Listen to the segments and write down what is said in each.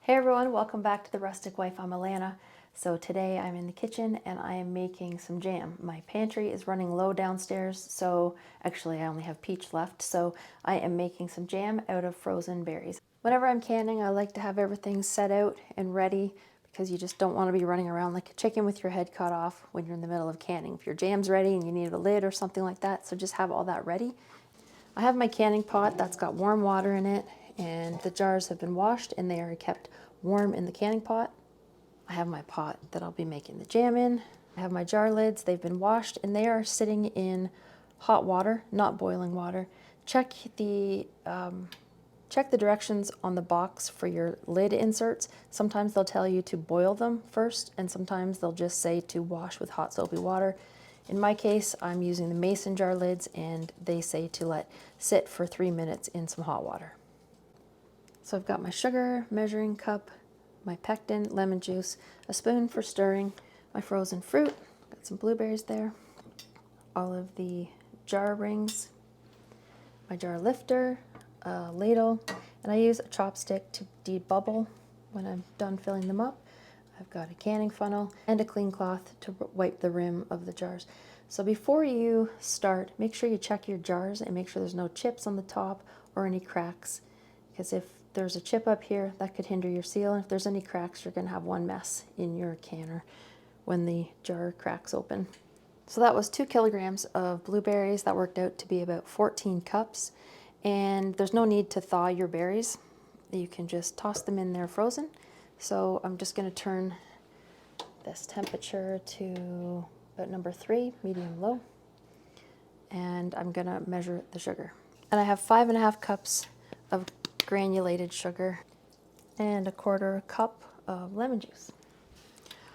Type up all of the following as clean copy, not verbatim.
Hey everyone, welcome back to The Rustic Wife. I'm Alana. So today I'm in the kitchen and I am making some jam. My pantry is running low downstairs, so actually I only have peach left, so I am making some jam out of frozen berries. Whenever I'm canning, I like to have everything set out and ready because you just don't want to be running around like a chicken with your head cut off when you're in the middle of canning. If your jam's ready and you need a lid or something like that, so just have all that ready. I have my canning pot that's got warm water in it, and the jars have been washed and they are kept warm in the canning pot. I have my pot that I'll be making the jam in. I have my jar lids, they've been washed and they are sitting in hot water, not boiling water. Check the directions on the box for your lid inserts. Sometimes they'll tell you to boil them first, and sometimes they'll just say to wash with hot soapy water. In my case, I'm using the mason jar lids and they say to let sit for 3 minutes in some hot water. So I've got my sugar, measuring cup, my pectin, lemon juice, a spoon for stirring, my frozen fruit, got some blueberries there, all of the jar rings, my jar lifter, a ladle, and I use a chopstick to debubble when I'm done filling them up. I've got a canning funnel and a clean cloth to wipe the rim of the jars. So before you start, make sure you check your jars and make sure there's no chips on the top or any cracks, because if there's a chip up here, that could hinder your seal, and if there's any cracks, you're going to have one mess in your canner when the jar cracks open. So that was 2 kilograms of blueberries. That worked out to be about 14 cups. And there's no need to thaw your berries. You can just toss them in there frozen. So I'm just going to turn this temperature to about number 3, medium low. And I'm going to measure the sugar. And I have 5.5 cups of granulated sugar and 1/4 cup of lemon juice.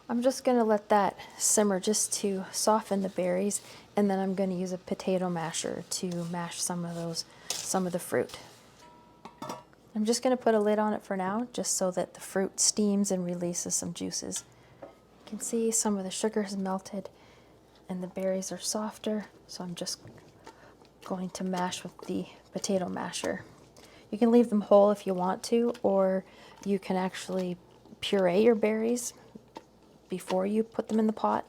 I'm just going to let that simmer just to soften the berries, and then I'm going to use a potato masher to mash some of the fruit. I'm just going to put a lid on it for now, just so that the fruit steams and releases some juices. You can see some of the sugar has melted and the berries are softer, so I'm just going to mash with the potato masher. You can leave them whole if you want to, or you can actually puree your berries before you put them in the pot.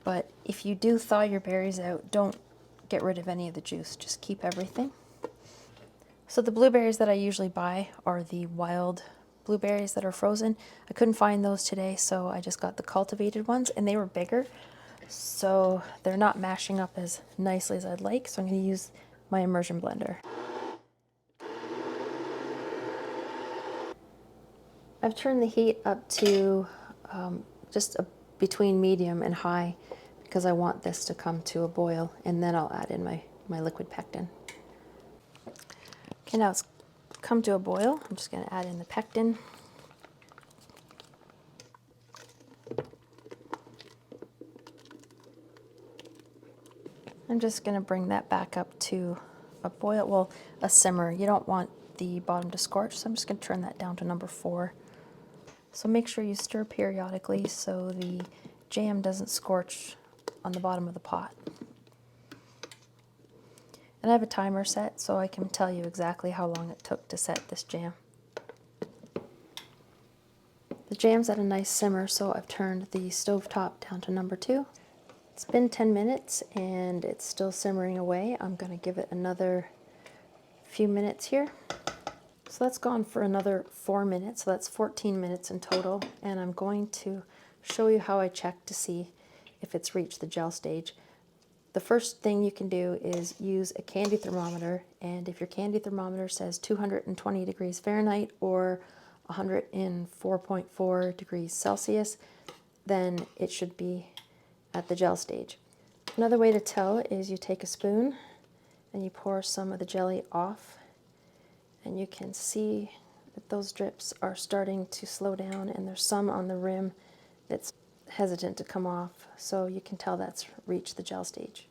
But if you do thaw your berries out, don't get rid of any of the juice, just keep everything. So the blueberries that I usually buy are the wild blueberries that are frozen. I couldn't find those today, so I just got the cultivated ones, and they were bigger, so they're not mashing up as nicely as I'd like, so I'm going to use my immersion blender. I've turned the heat up to between medium and high because I want this to come to a boil, and then I'll add in my liquid pectin. Okay, now it's come to a boil. I'm just going to add in the pectin. I'm just going to bring that back up to a boil, well, a simmer. You don't want the bottom to scorch, so I'm just going to turn that down to number 4. So make sure you stir periodically so the jam doesn't scorch on the bottom of the pot. And I have a timer set so I can tell you exactly how long it took to set this jam. The jam's at a nice simmer, so I've turned the stovetop down to number 2. It's been 10 minutes and it's still simmering away. I'm going to give it another few minutes here. So that's gone for another 4 minutes, so that's 14 minutes in total, and I'm going to show you how I check to see if it's reached the gel stage. The first thing you can do is use a candy thermometer, and if your candy thermometer says 220 degrees Fahrenheit or 104.4 degrees Celsius, then it should be at the gel stage. Another way to tell is you take a spoon and you pour some of the jelly off, and you can see that those drips are starting to slow down, and there's some on the rim that's hesitant to come off, so you can tell that's reached the gel stage.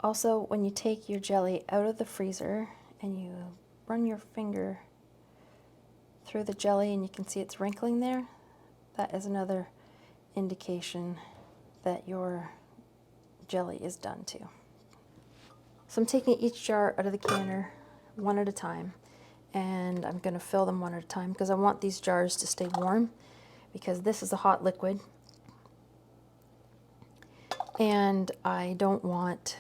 Also, when you take your jelly out of the freezer and you run your finger through the jelly and you can see it's wrinkling there, that is another indication that your jelly is done too. So I'm taking each jar out of the canner one at a time, and I'm going to fill them one at a time because I want these jars to stay warm, because this is a hot liquid and I don't want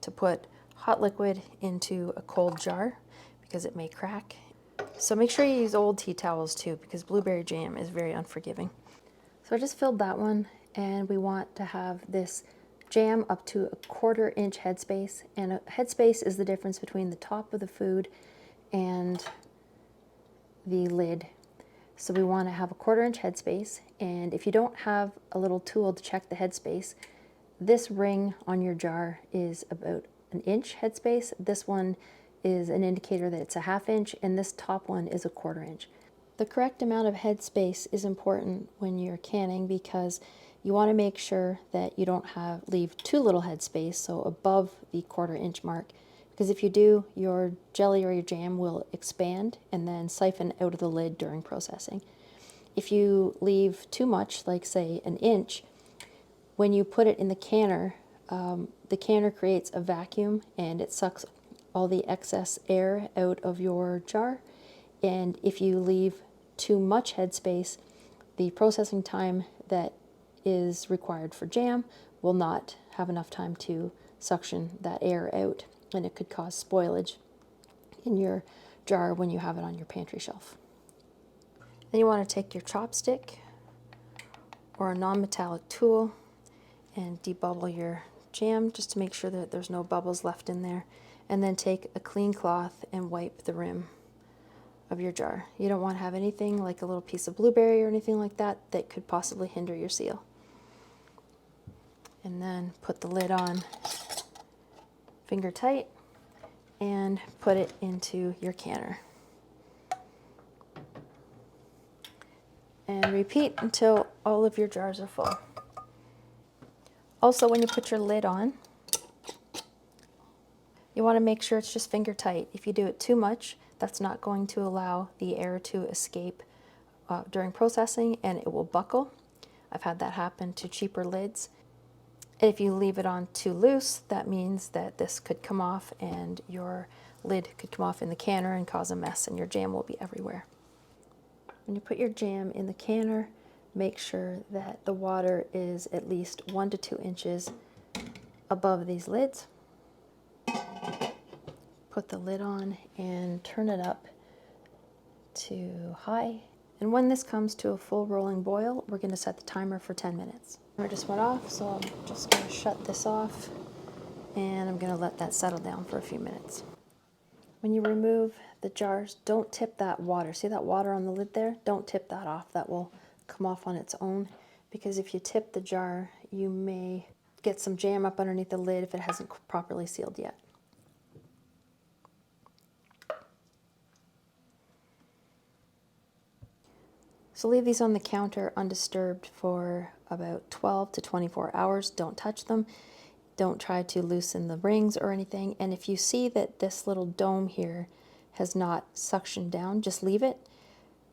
to put hot liquid into a cold jar because it may crack. So make sure you use old tea towels too, because blueberry jam is very unforgiving. So I just filled that one, and we want to have this jam up to a 1/4 inch headspace, and a headspace is the difference between the top of the food and the lid. So we want to have a 1/4 inch headspace, and if you don't have a little tool to check the headspace, this ring on your jar is about an inch headspace. This one is an indicator that it's a 1/2 inch, and this top one is a 1/4 inch. The correct amount of headspace is important when you're canning, because you want to make sure that you don't leave too little headspace, so above the 1/4 inch mark, because if you do, your jelly or your jam will expand and then siphon out of the lid during processing. If you leave too much, like say an inch, when you put it in the canner creates a vacuum and it sucks all the excess air out of your jar. And if you leave too much headspace, the processing time that is required for jam will not have enough time to suction that air out, and it could cause spoilage in your jar when you have it on your pantry shelf. Then you want to take your chopstick or a non-metallic tool and debubble your jam just to make sure that there's no bubbles left in there, and then take a clean cloth and wipe the rim of your jar. You don't want to have anything like a little piece of blueberry or anything like that that could possibly hinder your seal. And then put the lid on finger tight and put it into your canner. And repeat until all of your jars are full. Also, when you put your lid on, you want to make sure it's just finger tight. If you do it too much, that's not going to allow the air to escape during processing, and it will buckle. I've had that happen to cheaper lids. And if you leave it on too loose, that means that this could come off and your lid could come off in the canner and cause a mess, and your jam will be everywhere. When you put your jam in the canner, make sure that the water is at least 1 to 2 inches above these lids. Put the lid on and turn it up to high. And when this comes to a full rolling boil, we're going to set the timer for 10 minutes. It just went off, so I'm just going to shut this off, and I'm going to let that settle down for a few minutes. When you remove the jars, don't tip that water. See that water on the lid there? Don't tip that off. That will come off on its own, because if you tip the jar, you may get some jam up underneath the lid if it hasn't properly sealed yet. So leave these on the counter undisturbed for about 12 to 24 hours. Don't touch them. Don't try to loosen the rings or anything. And if you see that this little dome here has not suctioned down, just leave it.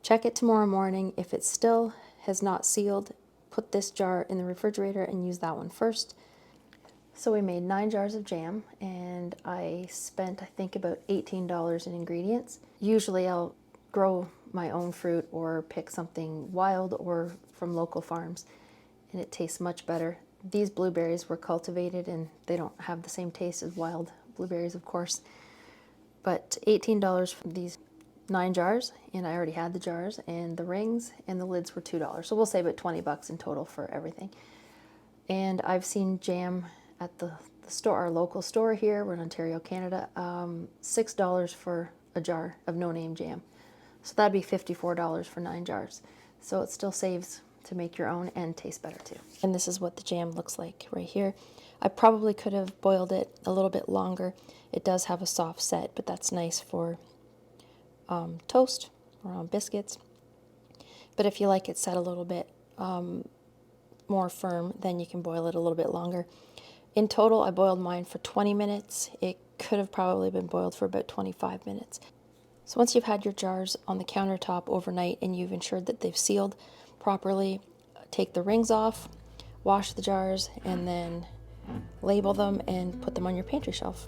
Check it tomorrow morning. If it still has not sealed, put this jar in the refrigerator and use that one first. So we made 9 jars of jam, and I spent, I think, about $18 in ingredients. Usually I'll grow my own fruit or pick something wild or from local farms, and it tastes much better. These blueberries were cultivated, and they don't have the same taste as wild blueberries, of course. But $18 for these 9 jars, and I already had the jars and the rings, and the lids were $2. So we'll say about 20 bucks in total for everything. And I've seen jam at the store, our local store here, we're in Ontario, Canada, $6 for a jar of no-name jam. So that'd be $54 for 9 jars. So it still saves to make your own and tastes better too. And this is what the jam looks like right here. I probably could have boiled it a little bit longer. It does have a soft set, but that's nice for toast or on biscuits. But if you like it set a little bit more firm, then you can boil it a little bit longer. In total, I boiled mine for 20 minutes. It could have probably been boiled for about 25 minutes. So once you've had your jars on the countertop overnight and you've ensured that they've sealed properly, take the rings off, wash the jars, and then label them and put them on your pantry shelf.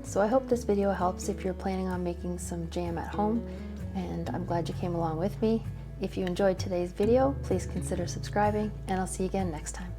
So I hope this video helps if you're planning on making some jam at home, and I'm glad you came along with me. If you enjoyed today's video, please consider subscribing, and I'll see you again next time.